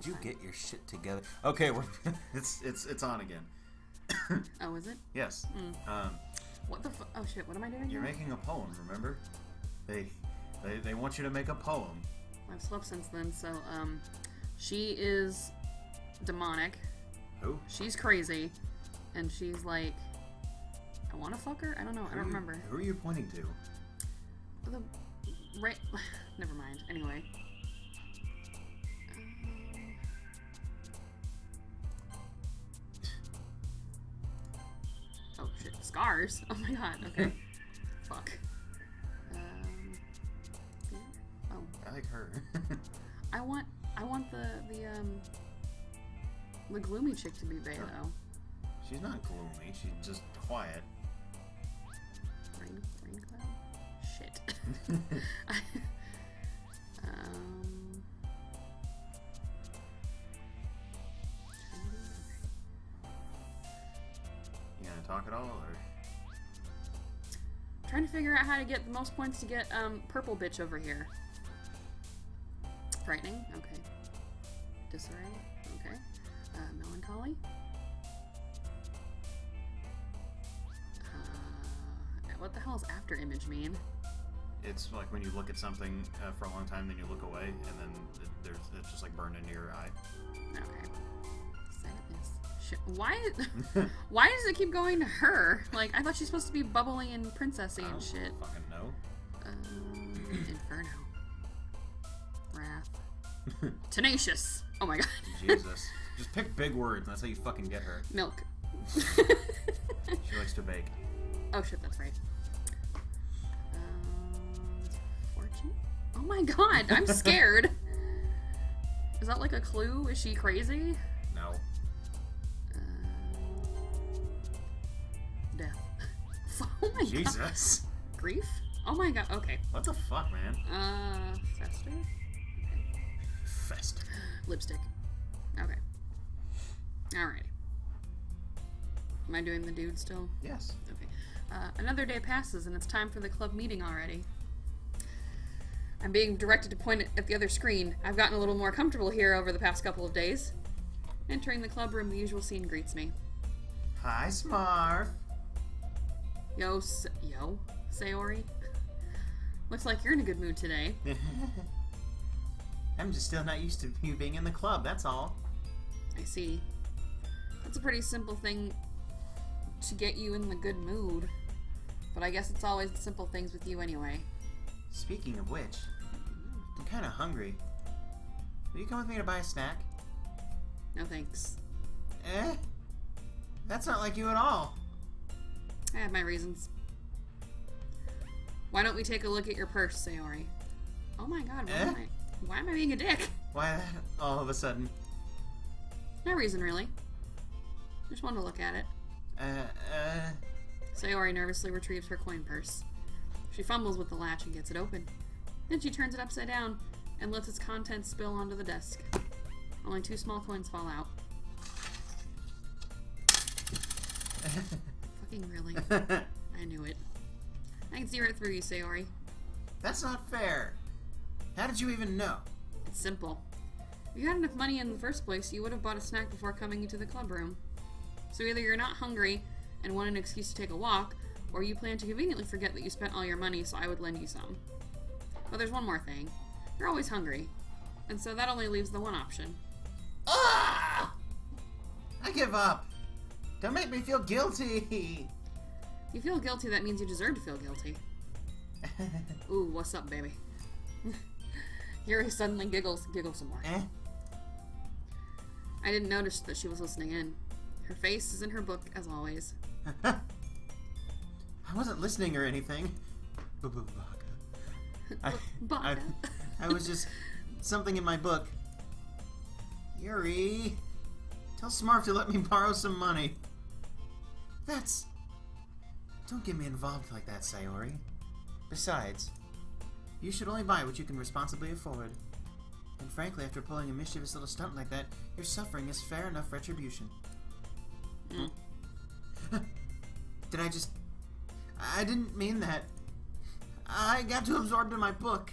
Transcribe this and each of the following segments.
Could you get your shit together? Okay, we're it's on again. Oh, is it? Yes. What the oh shit, what am I doing You're here? making a poem, remember? They want you to make a poem. I've slept since then, so, she is demonic. Who? She's crazy. And she's like, I want to fuck her? I don't know. I don't remember. Who are you pointing to? Right. Never mind. Anyway. Oh shit. Scars? Oh my god. Okay. Fuck. Oh. I like her. I want the gloomy chick to be Bae though. She's not gloomy. She's just quiet. Rain cloud? Shit. You gonna talk at all, or? Trying to figure out how to get the most points to get purple bitch over here. Frightening? Okay. Disarray? Okay. Melancholy? What the hell does after image mean? It's like when you look at something for a long time, then you look away, and then it's just like burned into your eye. Okay. Sadness. Shit. Why does it keep going to her? Like, I thought she's supposed to be bubbly and princessy and shit. I don't fucking know. Inferno. Wrath. Tenacious. Oh my god. Jesus. Just pick big words. That's how you fucking get her. Milk. She likes to bake. Oh shit, that's right. Fortune? Oh my god, I'm scared. Is that like a clue? Is she crazy? No. Death. Oh my god. Jesus. Grief? Oh my god, okay. What the fuck, man? Fester? Fest. Lipstick. Okay. Alrighty. Am I doing the dude still? Yes. Okay. Another day passes and it's time for the club meeting already. I'm being directed to point at the other screen. I've gotten a little more comfortable here over the past couple of days. Entering the club room, the usual scene greets me. Hi, Smarf. Yo, Sayori. Looks like you're in a good mood today. I'm just still not used to you being in the club, that's all. I see. That's a pretty simple thing to get you in the good mood. But I guess it's always the simple things with you anyway. Speaking of which, I'm kind of hungry. Will you come with me to buy a snack? No thanks. Eh? That's not like you at all. I have my reasons. Why don't we take a look at your purse, Sayori? Oh my god, why am I being a dick? Why that all of a sudden? No reason, really. Just wanted to look at it. Sayori nervously retrieves her coin purse. She fumbles with the latch and gets it open. Then she turns it upside down and lets its contents spill onto the desk. Only 2 small coins fall out. Fucking really. I knew it. I can see right through you, Sayori. That's not fair. How did you even know? It's simple. If you had enough money in the first place, you would have bought a snack before coming into the club room. So either you're not hungry and want an excuse to take a walk, or you plan to conveniently forget that you spent all your money so I would lend you some. But there's one more thing. You're always hungry. And so that only leaves the one option. Ah! I give up. Don't make me feel guilty. If you feel guilty, that means you deserve to feel guilty. Ooh, what's up, baby? Yuri suddenly giggles some more. Eh? I didn't notice that she was listening in. Her face is in her book, as always. I wasn't listening or anything. I was just something in my book. Yuri, tell Smarf to let me borrow some money. Don't get me involved like that, Sayori. Besides, you should only buy what you can responsibly afford. And frankly, after pulling a mischievous little stunt like that, your suffering is fair enough retribution. I didn't mean that. I got too absorbed in my book.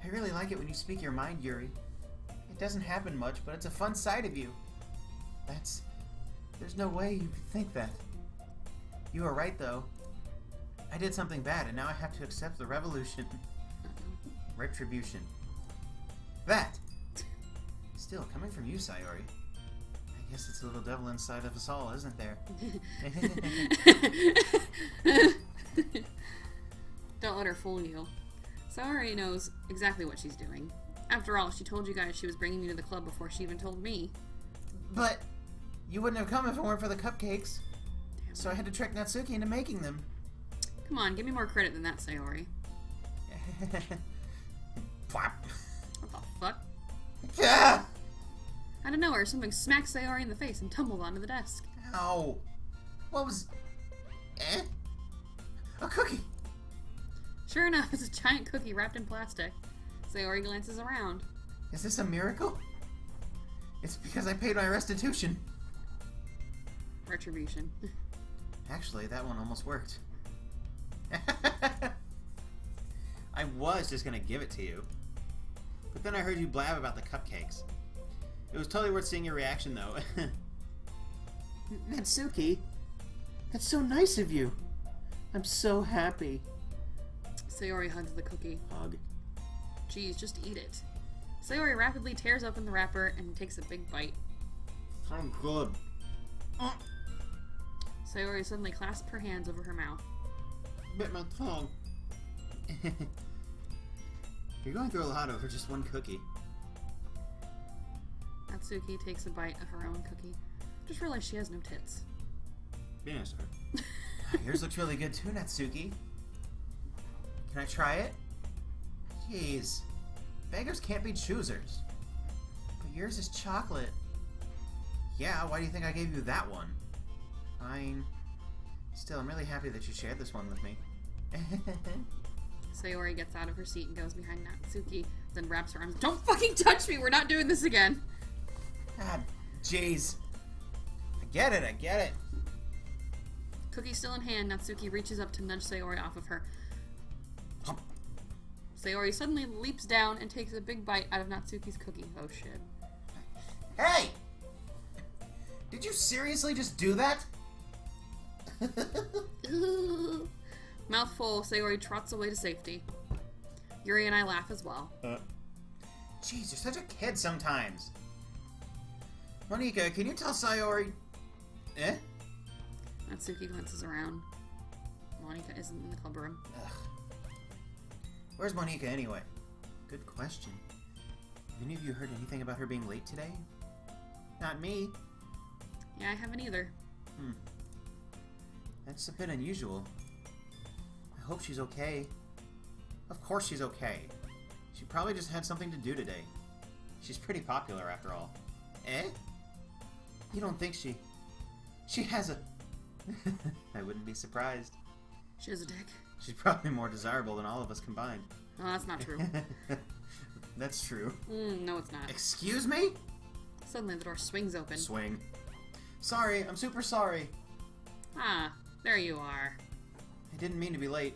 I really like it when you speak your mind, Yuri. It doesn't happen much, but it's a fun side of you. There's no way you could think that. You were right, though. I did something bad, and now I have to accept the revolution. Retribution. That! Still, coming from you, Sayori. I guess it's the little devil inside of us all, isn't there? Don't let her fool you. Sayori knows exactly what she's doing. After all, she told you guys she was bringing you to the club before she even told me. But you wouldn't have come if it weren't for the cupcakes. So I had to trick Natsuki into making them. Come on, give me more credit than that, Sayori. Plop. What the fuck? Yeah! Out of nowhere, something smacked Sayori in the face and tumbled onto the desk. Ow. What was... A cookie! Sure enough, it's a giant cookie wrapped in plastic. Sayori glances around. Is this a miracle? It's because I paid my restitution. Retribution. Actually, that one almost worked. I was just gonna give it to you. But then I heard you blab about the cupcakes. It was totally worth seeing your reaction, though. Natsuki, that's so nice of you. I'm so happy. Sayori hugs the cookie. Hug. Geez, just eat it. Sayori rapidly tears open the wrapper and takes a big bite. Sounds good. Sayori suddenly clasped her hands over her mouth. Bit my tongue. You're going through a lot over just one cookie. Natsuki takes a bite of her own cookie. Just realized she has no tits. Yeah, sir. Yours looks really good too, Natsuki. Can I try it? Jeez. Beggars can't be choosers. But yours is chocolate. Yeah, why do you think I gave you that one? Fine. Still, I'm really happy that you shared this one with me. Sayori gets out of her seat and goes behind Natsuki, then wraps her arms. Don't fucking touch me! We're not doing this again! Ah, jeez. I get it. Cookie still in hand, Natsuki reaches up to nudge Sayori off of her. Sayori suddenly leaps down and takes a big bite out of Natsuki's cookie. Oh shit. Hey! Did you seriously just do that? Mouth full, Sayori trots away to safety. Yuri and I laugh as well. Jeez, you're such a kid sometimes. Monika, can you tell Sayori... Natsuki glances around. Monika isn't in the club room. Ugh. Where's Monika anyway? Good question. Have any of you heard anything about her being late today? Not me. Yeah, I haven't either. That's a bit unusual. I hope she's okay. Of course she's okay. She probably just had something to do today. She's pretty popular after all. You don't think she has a... I wouldn't be surprised. She has a dick. She's probably more desirable than all of us combined. Oh, that's not true. That's true. No, it's not. Excuse me? Suddenly the door swings open. Swing. Sorry, I'm super sorry. Ah, there you are. I didn't mean to be late.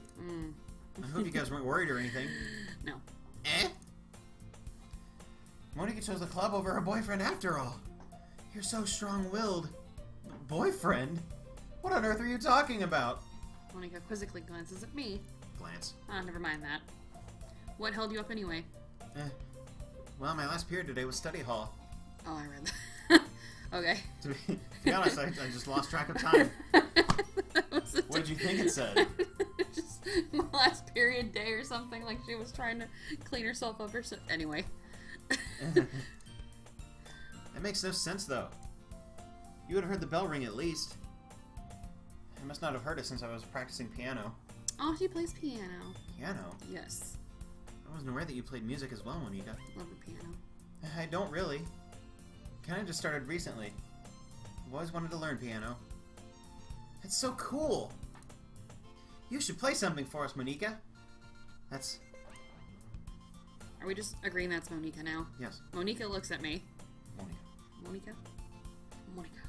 I hope you guys weren't worried or anything. No. Monika chose the club over her boyfriend after all. You're so strong-willed. Boyfriend? What on earth are you talking about? Monika quizzically glances at me. Glance. Ah, never mind that. What held you up anyway? Well, my last period today was study hall. Oh, I read that. Okay. To be honest, I just lost track of time. What did you think it said? Just my last period day or something, like she was trying to clean herself up or so. Anyway. That makes no sense, though. You would have heard the bell ring at least. I must not have heard it since I was practicing piano. Oh, she plays piano. Piano? Yes. I wasn't aware that you played music as well, Monika. Love the piano. I don't really. Kinda just started recently. I've always wanted to learn piano. It's so cool! You should play something for us, Monika. That's... Are we just agreeing that's Monika now? Yes. Monika looks at me. Monika. Monika? Monika.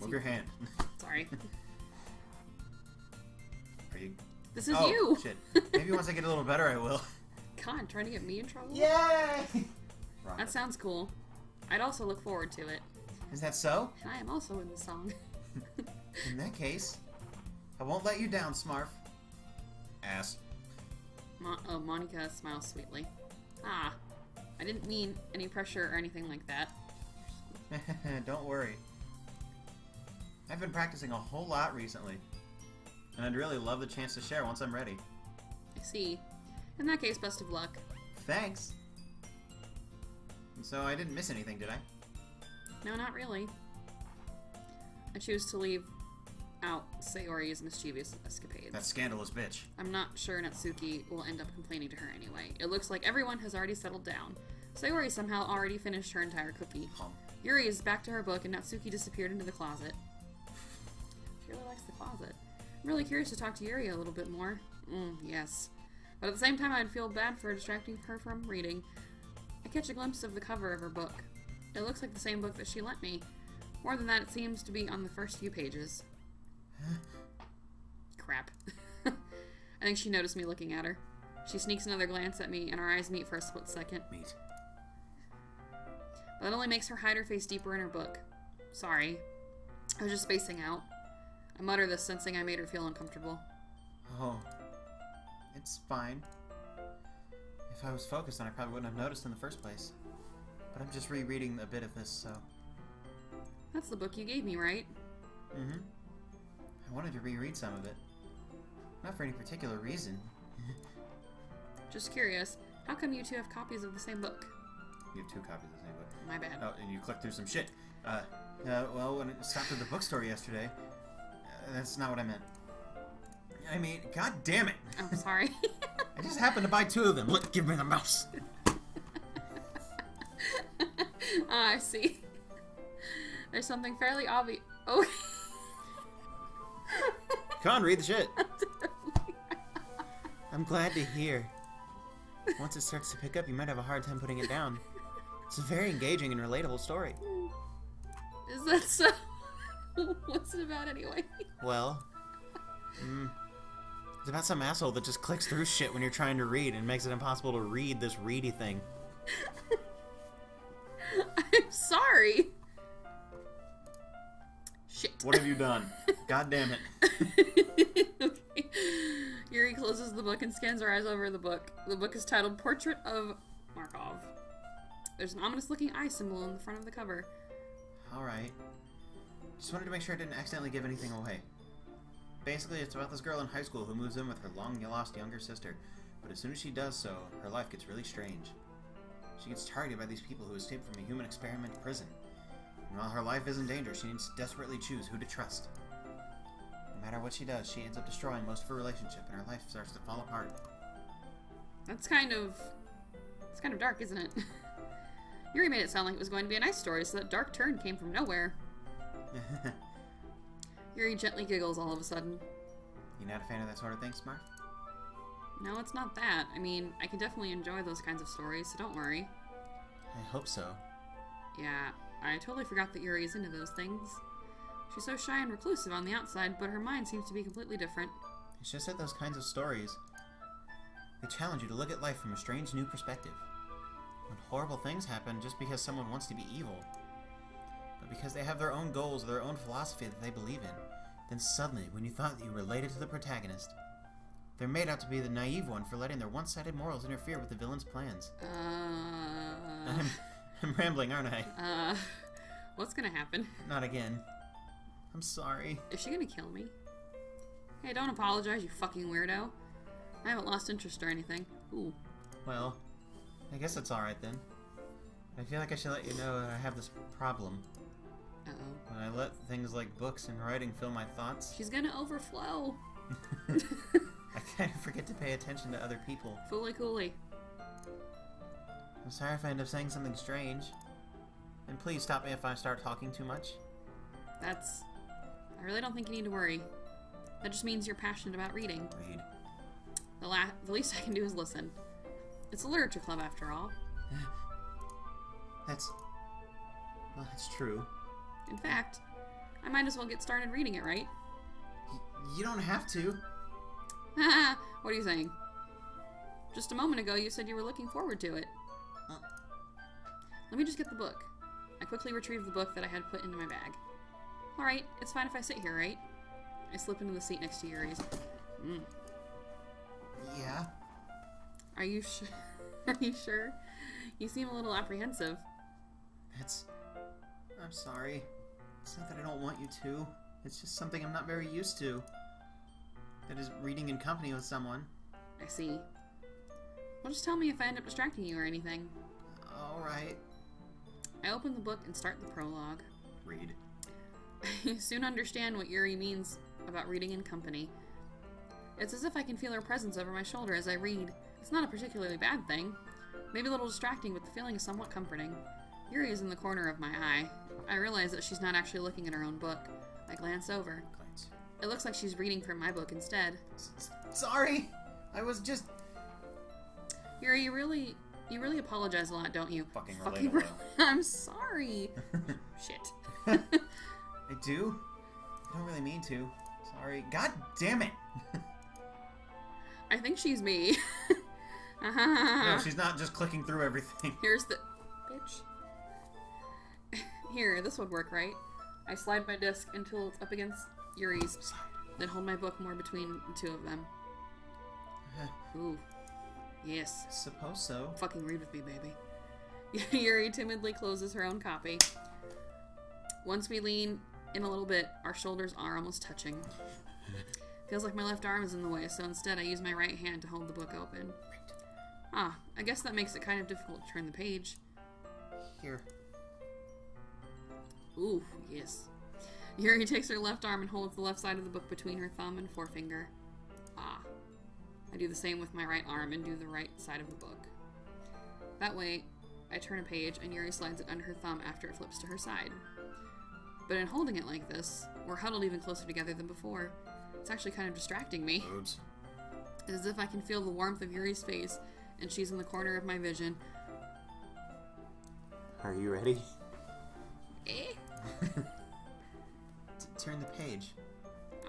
Move your hand. Sorry. Are you... This is oh, you! Shit. Maybe once I get a little better, I will. god, trying to get me in trouble? Yay! That sounds cool. I'd also look forward to it. Is that so? And I am also in the song. In that case, I won't let you down, Smarf. Ass. Monica smiles sweetly. Ah, I didn't mean any pressure or anything like that. Don't worry. I've been practicing a whole lot recently, and I'd really love the chance to share once I'm ready. I see. In that case, best of luck. Thanks. So I didn't miss anything, did I? No, not really. I choose to leave out Sayori's mischievous escapades. That scandalous bitch. I'm not sure Natsuki will end up complaining to her anyway. It looks like everyone has already settled down. Sayori somehow already finished her entire cookie. Yuri is back to her book, and Natsuki disappeared into the closet. She really likes the closet. I'm really curious to talk to Yuri a little bit more. Yes. But at the same time, I'd feel bad for distracting her from reading. I catch a glimpse of the cover of her book. It looks like the same book that she lent me. More than that, it seems to be on the first few pages. Crap. I think she noticed me looking at her. She sneaks another glance at me, and our eyes meet for a split second. Meet. But that only makes her hide her face deeper in her book. Sorry. I was just spacing out. I mutter this, sensing I made her feel uncomfortable. Oh. It's fine. If I was focused on it, I probably wouldn't have noticed in the first place. But I'm just rereading a bit of this, so... That's the book you gave me, right? Mm-hmm. I wanted to reread some of it. Not for any particular reason. Just curious, how come you two have copies of the same book? You have 2 copies of the same book. My bad. Oh, and you clicked through some shit. Well, when it stopped at the bookstore yesterday, that's not what I meant. I mean, god damn it! Oh, sorry. I just happened to buy 2 of them. Look, give me the mouse. I see. There's something fairly obvious. Oh. Come on, read the shit. I'm glad to hear. Once it starts to pick up, you might have a hard time putting it down. It's a very engaging and relatable story. Is that so? What's it about anyway? Well, it's about some asshole that just clicks through shit when you're trying to read and makes it impossible to read this reedy thing. I'm sorry. Shit. What have you done? God damn it. Okay. Yuri closes the book and scans her eyes over the book. The book is titled Portrait of Markov. There's an ominous-looking eye symbol in the front of the cover. Alright. Just wanted to make sure I didn't accidentally give anything away. Basically, it's about this girl in high school who moves in with her long-lost younger sister. But as soon as she does so, her life gets really strange. She gets targeted by these people who escaped from a human experiment prison. And while her life is in danger, she needs to desperately choose who to trust. No matter what she does, she ends up destroying most of her relationship, and her life starts to fall apart. It's kind of dark, isn't it? Yuri made it sound like it was going to be a nice story, so that dark turn came from nowhere. Yuri gently giggles all of a sudden. You not a fan of that sort of thing, Smart? No, it's not that. I mean, I can definitely enjoy those kinds of stories, so don't worry. I hope so. Yeah, I totally forgot that Yuri is into those things. She's so shy and reclusive on the outside, but her mind seems to be completely different. It's just that those kinds of stories, they challenge you to look at life from a strange new perspective. When horrible things happen just because someone wants to be evil, but because they have their own goals or their own philosophy that they believe in, then suddenly, when you thought that you related to the protagonist, they're made out to be the naive one for letting their one-sided morals interfere with the villain's plans. I'm rambling, aren't I? What's gonna happen? Not again. I'm sorry. Is she gonna kill me? Hey, don't apologize, you fucking weirdo. I haven't lost interest or anything. Ooh. Well, I guess it's alright then. I feel like I should let you know that I have this problem. Uh-oh. When I let things like books and writing fill my thoughts, She's gonna overflow. I kind of forget to pay attention to other people. Fooly cooly. I'm sorry if I end up saying something strange. And please stop me if I start talking too much. I really don't think you need to worry. That just means you're passionate about reading. Read. The least I can do is listen. It's a literature club after all. That's true. In fact, I might as well get started reading it, right? You don't have to. What are you saying? Just a moment ago, you said you were looking forward to it. Let me just get the book. I quickly retrieved the book that I had put into my bag. Alright, it's fine if I sit here, right? I slip into the seat next to Yuri's. Yeah? Are you sure? Are you sure? You seem a little apprehensive. I'm sorry. It's not that I don't want you to. It's just something I'm not very used to. That is reading in company with someone. I see. Well, just tell me if I end up distracting you or anything. Alright. I open the book and start the prologue. Read. I soon understand what Yuri means about reading in company. It's as if I can feel her presence over my shoulder as I read. It's not a particularly bad thing. Maybe a little distracting, but the feeling is somewhat comforting. Yuri is in the corner of my eye. I realize that she's not actually looking at her own book. I glance over. It looks like she's reading from my book instead. Sorry! I was just... Yuri, you really apologize a lot, don't you? Fucking relatable. I'm sorry. Shit. I do? I don't really mean to. Sorry. God damn it! I think she's me. No, she's not just clicking through everything. Here's the... Bitch. Here, this would work, right? I slide my disc until it's up against Yuri's, then hold my book more between the two of them. Ooh. Yes. Suppose so. Fucking read with me, baby. Yuri timidly closes her own copy. Once we lean in a little bit, our shoulders are almost touching. Feels like my left arm is in the way, so instead I use my right hand to hold the book open. Ah, I guess that makes it kind of difficult to turn the page. Here. Ooh, yes. Yuri takes her left arm and holds the left side of the book between her thumb and forefinger. Ah. I do the same with my right arm and do the right side of the book. That way, I turn a page and Yuri slides it under her thumb after it flips to her side. But in holding it like this, we're huddled even closer together than before. It's actually kind of distracting me. Oops. It's as if I can feel the warmth of Yuri's face, and she's in the corner of my vision. Are you ready? Eh? Turn the page.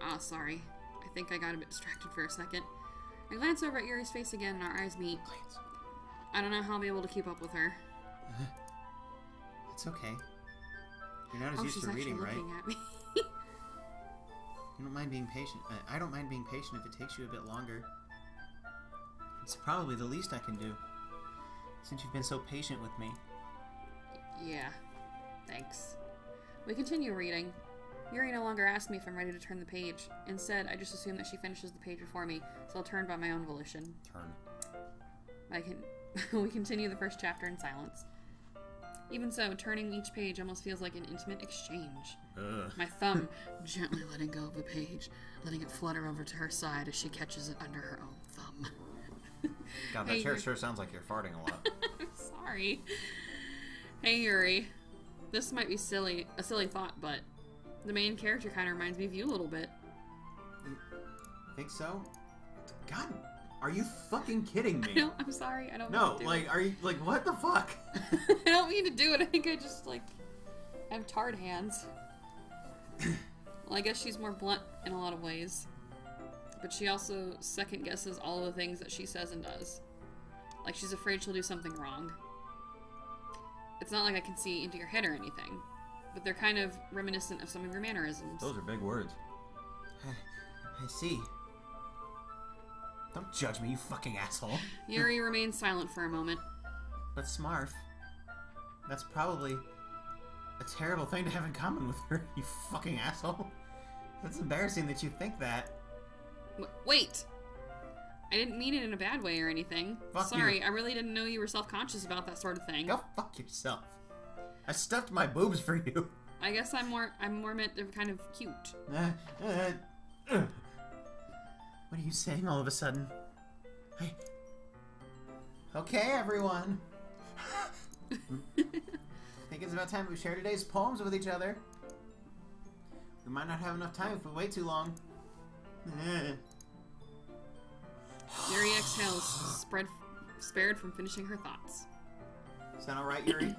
Ah, sorry. I think I got a bit distracted for a second. I glance over at Yuri's face again and our eyes meet. Glance. I don't know how I'll be able to keep up with her. It's okay. You're not as used she's to reading, right? looking at me. You don't mind being patient. I don't mind being patient if it takes you a bit longer. It's probably the least I can do. Since you've been so patient with me. Yeah. Thanks. We continue reading. Yuri no longer asks me if I'm ready to turn the page. Instead, I just assume that she finishes the page before me, so I'll turn by my own volition. We continue the first chapter in silence. Even so, turning each page almost feels like an intimate exchange. My thumb gently letting go of the page, letting it flutter over to her side as she catches it under her own thumb. God, that chair sure sounds like you're farting a lot. I'm sorry. Hey, Yuri. This might be a silly thought, but the main character kind of reminds me of you a little bit. Think so? God, are you fucking kidding me? No, I'm sorry. I don't No, mean to do like, it. are you, like, what the fuck? I don't mean to do it. I think I just, like, have tarred hands. Well, I guess she's more blunt in a lot of ways. But she also second guesses all the things that she says and does. Like, she's afraid she'll do something wrong. It's not like I can see into your head or anything. But they're kind of reminiscent of some of your mannerisms. Those are big words. I see. Don't judge me, you fucking asshole. Yuri remains silent for a moment. But Smarf, that's probably a terrible thing to have in common with her, you fucking asshole. That's embarrassing that you think that. Wait! I didn't mean it in a bad way or anything. Fuck Sorry, you. I really didn't know you were self-conscious about that sort of thing. Go fuck yourself. I stuffed my boobs for you. I guess I'm more meant to kind of cute. What are you saying all of a sudden? Hey. Okay, everyone. Think it's about time we share today's poems with each other. We might not have enough time if we wait too long. Yuri exhales, spared from finishing her thoughts. Is that alright, Yuri?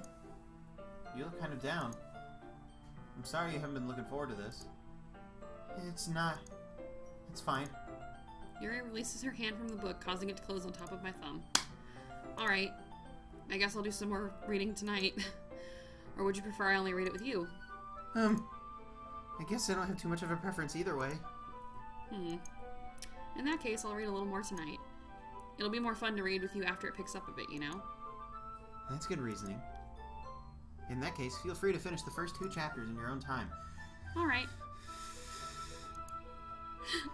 You look kind of down. I'm sorry you haven't been looking forward to this. It's not. It's fine. Yuri releases her hand from the book, causing it to close on top of my thumb. Alright. I guess I'll do some more reading tonight. Or would you prefer I only read it with you? I guess I don't have too much of a preference either way. In that case, I'll read a little more tonight. It'll be more fun to read with you after it picks up a bit, you know? That's good reasoning. In that case, feel free to finish the first 2 chapters in your own time. Alright.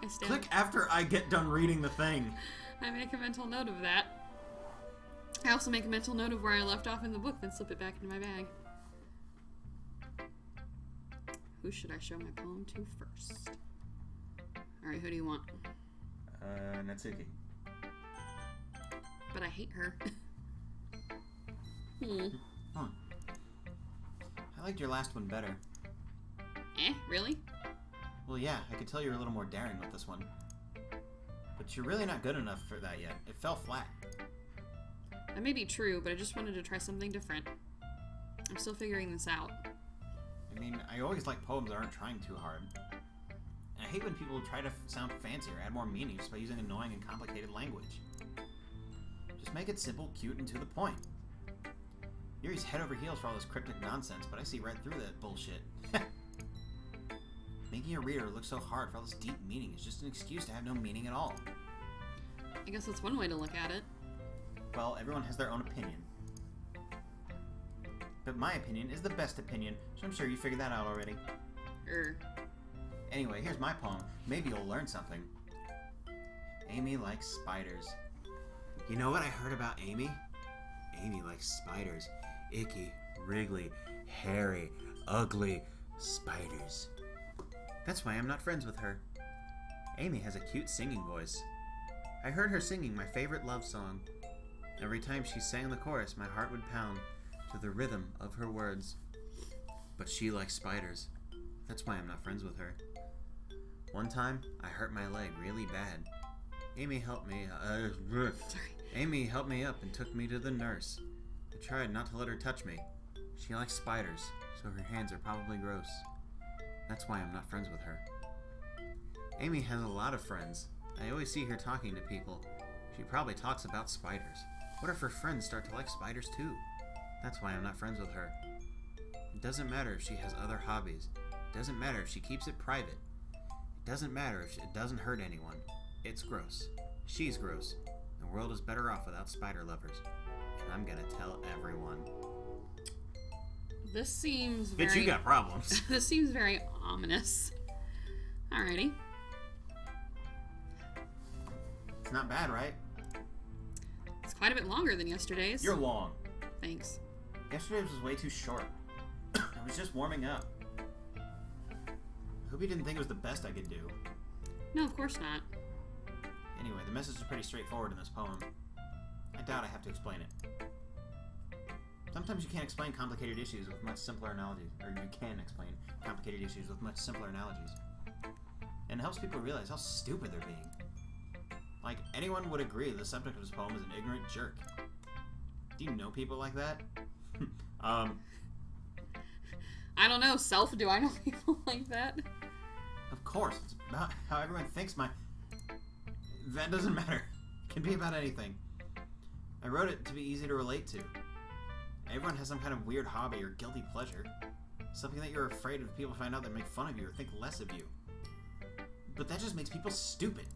I stand. Click after I get done reading the thing. I make a mental note of that. I also make a mental note of where I left off in the book, then slip it back into my bag. Who should I show my poem to first? Alright, who do you want? Natsuki. But I hate her. Huh. I liked your last one better. Really? Well, yeah, I could tell you're a little more daring with this one. But you're really not good enough for that yet. It fell flat. That may be true, but I just wanted to try something different. I'm still figuring this out. I mean, I always like poems that aren't trying too hard. And I hate when people try to sound fancy or add more meaning just by using annoying and complicated language. Just make it simple, cute, and to the point. Yuri's head over heels for all this cryptic nonsense, but I see right through that bullshit. Making a reader look so hard for all this deep meaning is just an excuse to have no meaning at all. I guess that's one way to look at it. Well, everyone has their own opinion. But my opinion is the best opinion, so I'm sure you figured that out already. Anyway, here's my poem. Maybe you'll learn something. Amy likes spiders. You know what I heard about Amy? Amy likes spiders. Icky, wriggly, hairy, ugly spiders. That's why I'm not friends with her. Amy has a cute singing voice. I heard her singing my favorite love song. Every time she sang the chorus, my heart would pound to the rhythm of her words. But she likes spiders. That's why I'm not friends with her. One time, I hurt my leg really bad. Amy helped me. Amy helped me up and took me to the nurse. I tried not to let her touch me. She likes spiders, so her hands are probably gross. That's why I'm not friends with her. Amy has a lot of friends. I always see her talking to people. She probably talks about spiders. What if her friends start to like spiders too? That's why I'm not friends with her. It doesn't matter if she has other hobbies. It doesn't matter if she keeps it private. It doesn't matter if it doesn't hurt anyone. It's gross. She's gross. The world is better off without spider lovers. And I'm gonna tell everyone. This seems very... Bitch, you got problems. This seems very ominous. Alrighty. It's not bad, right? It's quite a bit longer than yesterday's. You're long. Thanks. Yesterday's was way too short. I was just warming up. I hope you didn't think it was the best I could do. No, of course not. Anyway, the message is pretty straightforward in this poem. I doubt I have to explain it. Sometimes you can't explain complicated issues with much simpler analogies. Or you can explain complicated issues with much simpler analogies. And it helps people realize how stupid they're being. Like, anyone would agree the subject of this poem is an ignorant jerk. Do you know people like that? I don't know. Do I know people like that? Of course. It's about how everyone thinks That doesn't matter. It can be about anything. I wrote it to be easy to relate to. Everyone has some kind of weird hobby or guilty pleasure. Something that you're afraid of people find out that make fun of you or think less of you. But that just makes people stupid.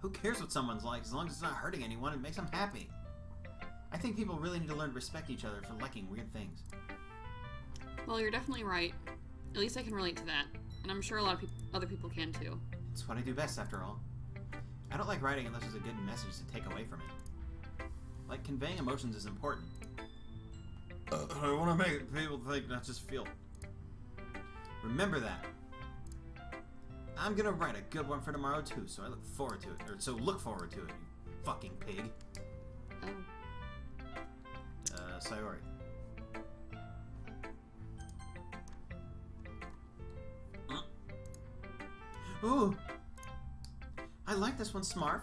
Who cares what someone's like as long as it's not hurting anyone and makes them happy? I think people really need to learn to respect each other for liking weird things. Well, you're definitely right. At least I can relate to that. And I'm sure a lot of other people can too. It's what I do best, after all. I don't like writing unless there's a good message to take away from it. Like, conveying emotions is important. I want to make people think, not just feel. Remember that. I'm gonna write a good one for tomorrow too, so I look forward to it. Or so look forward to it, you fucking pig. Oh. Sayori. Ooh! I like this one, Smarf.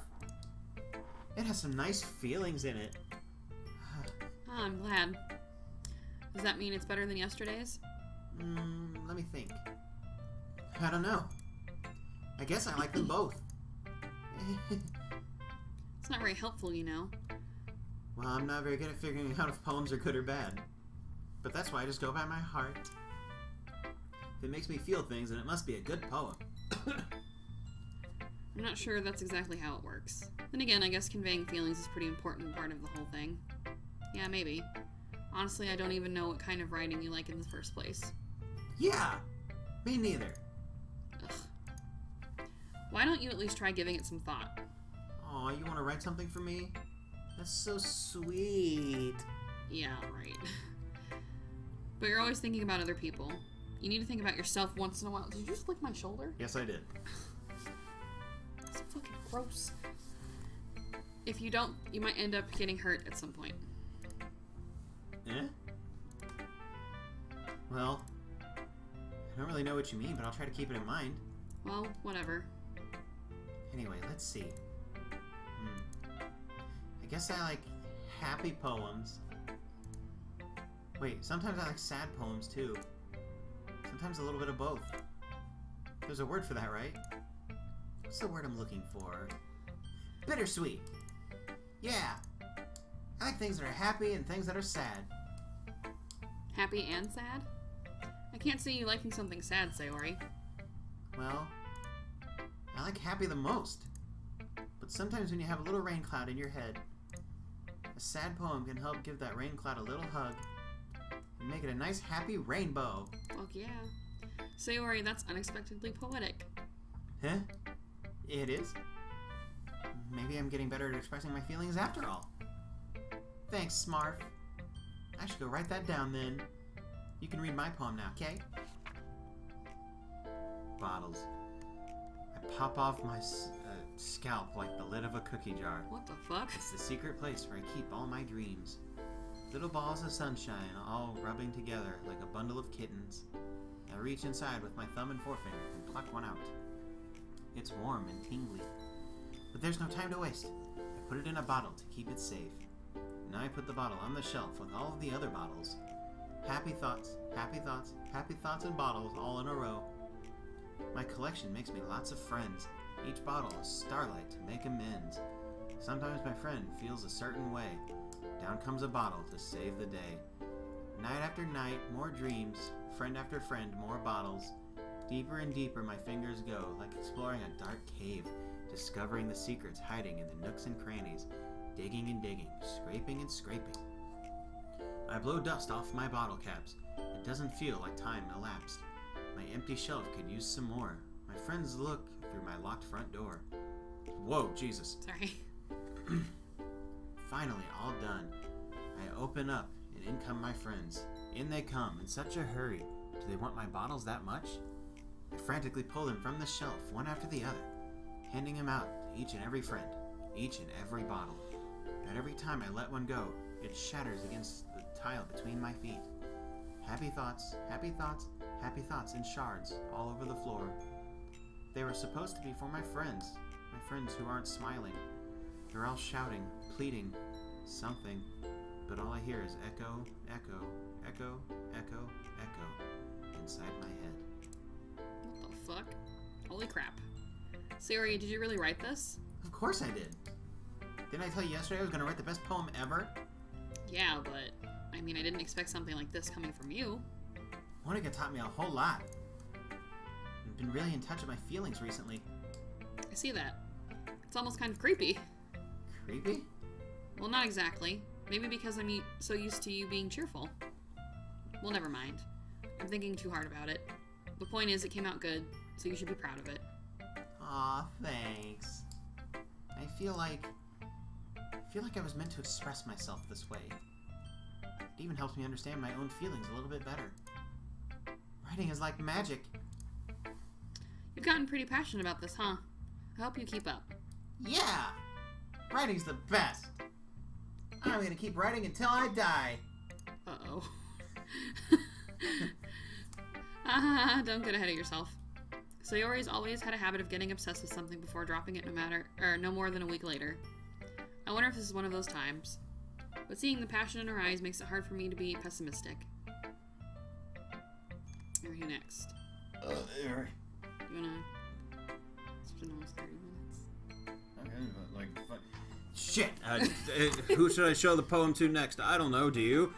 It has some nice feelings in it. Oh, I'm glad. Does that mean it's better than yesterday's? Let me think. I don't know. I guess I like them both. It's not very helpful, you know. Well, I'm not very good at figuring out if poems are good or bad. But that's why I just go by my heart. If it makes me feel things, then it must be a good poem. I'm not sure that's exactly how it works. Then again, I guess conveying feelings is a pretty important part of the whole thing. Yeah, maybe. Honestly, I don't even know what kind of writing you like in the first place. Yeah! Me neither. Ugh. Why don't you at least try giving it some thought? Aw, you want to write something for me? That's so sweet. Yeah, right. But you're always thinking about other people. You need to think about yourself once in a while. Did you just lick my shoulder? Yes, I did. That's fucking gross. If you don't, you might end up getting hurt at some point. Eh? Well, I don't really know what you mean, but I'll try to keep it in mind. Well, whatever. Anyway, let's see. I guess I like happy poems. Wait, sometimes I like sad poems too. Sometimes a little bit of both. There's a word for that, right? What's the word I'm looking for? Bittersweet! Yeah! I like things that are happy and things that are sad. Happy and sad? I can't see you liking something sad, Sayori. Well, I like happy the most. But sometimes when you have a little rain cloud in your head, a sad poem can help give that rain cloud a little hug and make it a nice happy rainbow. Fuck yeah. Sayori, that's unexpectedly poetic. Huh? It is? Maybe I'm getting better at expressing my feelings after all. Thanks, Smarf. I should go write that down then. You can read my poem now, okay? Bottles. I pop off my scalp like the lid of a cookie jar. What the fuck? It's the secret place where I keep all my dreams. Little balls of sunshine all rubbing together like a bundle of kittens. I reach inside with my thumb and forefinger and pluck one out. It's warm and tingly. But there's no time to waste. I put it in a bottle to keep it safe. Now I put the bottle on the shelf with all of the other bottles. Happy thoughts, happy thoughts, happy thoughts and bottles all in a row. My collection makes me lots of friends. Each bottle is starlight to make amends. Sometimes my friend feels a certain way. Down comes a bottle to save the day. Night after night, more dreams. Friend after friend, more bottles. Deeper and deeper my fingers go, like exploring a dark cave, discovering the secrets hiding in the nooks and crannies, digging and digging, scraping and scraping. I blow dust off my bottle caps. It doesn't feel like time elapsed. My empty shelf could use some more. My friends look through my locked front door. Whoa, Jesus. Sorry. Finally, all done. I open up, and in come my friends. In they come, in such a hurry. Do they want my bottles that much? I frantically pull them from the shelf, one after the other, handing them out to each and every friend, each and every bottle. But every time I let one go, it shatters against the tile between my feet. Happy thoughts, happy thoughts, happy thoughts in shards all over the floor. They were supposed to be for my friends who aren't smiling. They're all shouting, pleading, something, but all I hear is echo, echo, echo, echo, echo inside my head. What the fuck? Holy crap. Sayori, did you really write this? Of course I did. Didn't I tell you yesterday I was going to write the best poem ever? Yeah, but I mean, I didn't expect something like this coming from you. Monica taught me a whole lot. I've been really in touch with my feelings recently. I see that. It's almost kind of creepy. Creepy? Well, not exactly. Maybe because I'm so used to you being cheerful. Well, never mind. I'm thinking too hard about it. The point is, it came out good, so you should be proud of it. Aw, thanks. I feel like I was meant to express myself this way. It even helps me understand my own feelings a little bit better. Writing is like magic. You've gotten pretty passionate about this, huh? I hope you keep up. Yeah! Writing's the best! I'm gonna keep writing until I die! Uh-oh. Don't get ahead of yourself. Sayori's always had a habit of getting obsessed with something before dropping it no more than a week later. I wonder if this is one of those times. But seeing the passion in her eyes makes it hard for me to be pessimistic. Where are you next? Alright. You wanna... It's been almost 30 minutes. Shit! Who should I show the poem to next? I don't know, do you?